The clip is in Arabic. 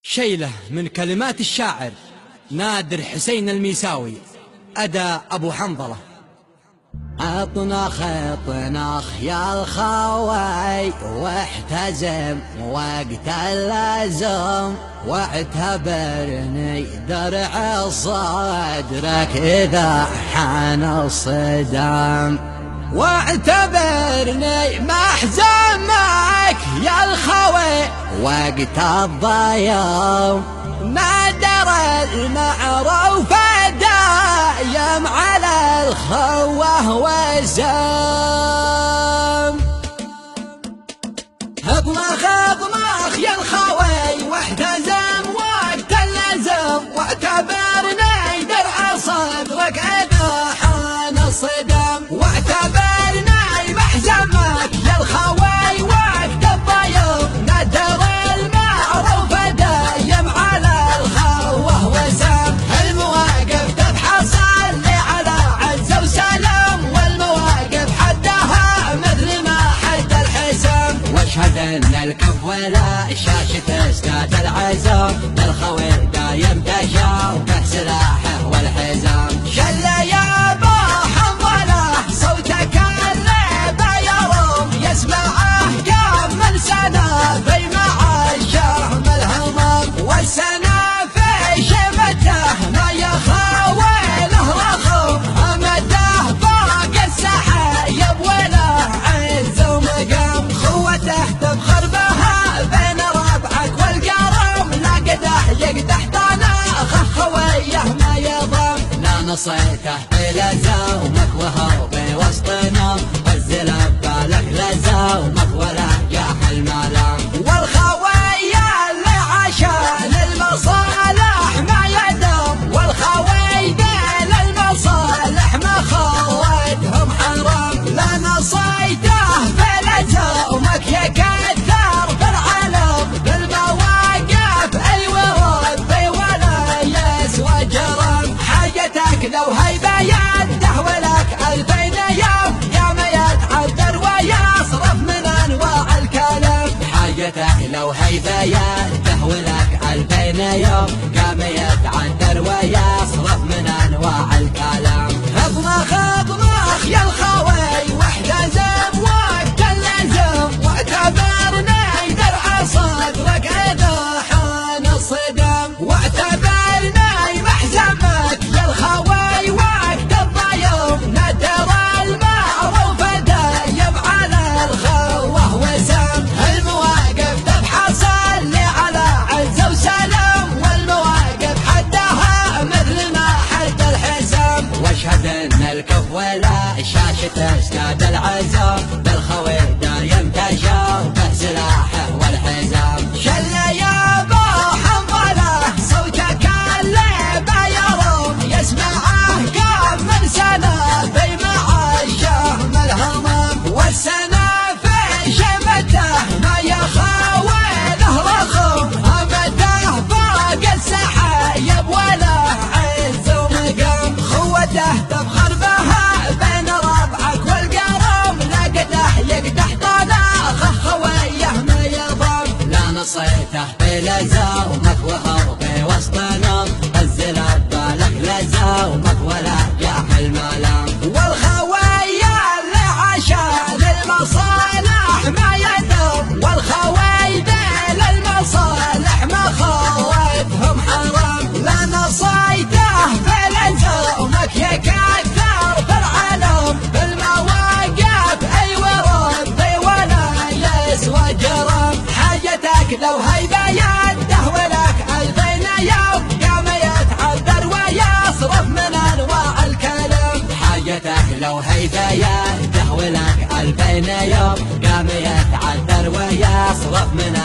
شيلة من كلمات الشاعر نادر حسين الميساوي، أدى أبو حنظلة. اطنخ اطنخ يا الخوي واحتزم وقت اللزم، واعتبرني درع صدرك إذا حان الصدام، واعتبرني محزمك يا الخوي وقت الضيام. نادر المعروف دايم على الخوه وزام. اطنخ اطنخ يا الخوي واحتزم وقت اللزم، واعتبرني درع صدرك إذا حان الصدام، واعتبرني محزمك يا الخوي وقت الضيام. نادر المعروف دايم على الخوه وزام، المواقف تتحصل لي على عز وسلام، والمواقف حدها مثل ما حد الحسام. واشهد ان الكف ولا شاشة استاد العزام، للخوي دايم تشاوفه سلاحه والحزام. شل يا ابو حنظله صوتك الليبه يروم، يسمعه كم من سنه في معاشه الهمام، والسنه في شبته ما يخاوي له رخم، امده فوق السحايب ولا عز ومقام. خوته تفخر بها بين ربعك والقرم، لا قدح يقدح طناخ خويه ما يضم. لا نصيته بلزومك وهو بوسطنا، والزلف بالك لزومك ولا جاح الملام. والخويه اللي عشان المصالح ما يدوم، والخوي ذيل المصالح ما خوتهم حرام. لا نصيته بلزومك يكثر في العلم، بالمواقف الورود في ولا يسوى جرام. حاجتك لو هيبه يده ولك 2000 يوم، قام يتعذر ويصرف من انواع الكلام. حاجتك لو هيبه يده ولك 2000 يوم، قام يتعذر ويصرف من انواع الكلام. اطنخ اطنخ يا الخوي واحتزم وقت اللزم، واعتبرني درع صدرك إذا حان الصدام، واعتبرني محزمك يا الخوي وقت الضيام. نادر المعروف دايم على الخوه وزام، المواقف تتحصل لي على عز وسلام، والمواقف حدها مثل ما حد الحزام. واشهد ان الكف ولا شاشة استاد العزام، بالخوي دايم تشاوفه سلاحه والحزام. شل يا ابو حنظله صوتك الليبه يروم، يسمعه كم من سنه في معاشه الهمام، والسنه في شمته ما يخاوي له رخم، امده فوق السحايب ولا عز ومقام. خوته تفخر بها بين ربعك والقرم، لا قدح يقدح طناخ خويه ما يضم. لا نصيته بلزومك وهو بوسطنا، الزلف بالك لزومك ولا جاح الملام. والخويه اللي عشان المصالح ما يدوم، والخوي ذيل المصالح ما خوتهم حرام. لا نصيته بلزومك يكثر في العلم، بالمواقف الورود في ولا يسوى جرام. حاجتك لو هيبه يده ولك 2000 يوم، قام يتعذر ويصرف من انواع الكلام. حاجتك لو هيبه يده ولك 2000 يوم، قام يتعذر ويصرف من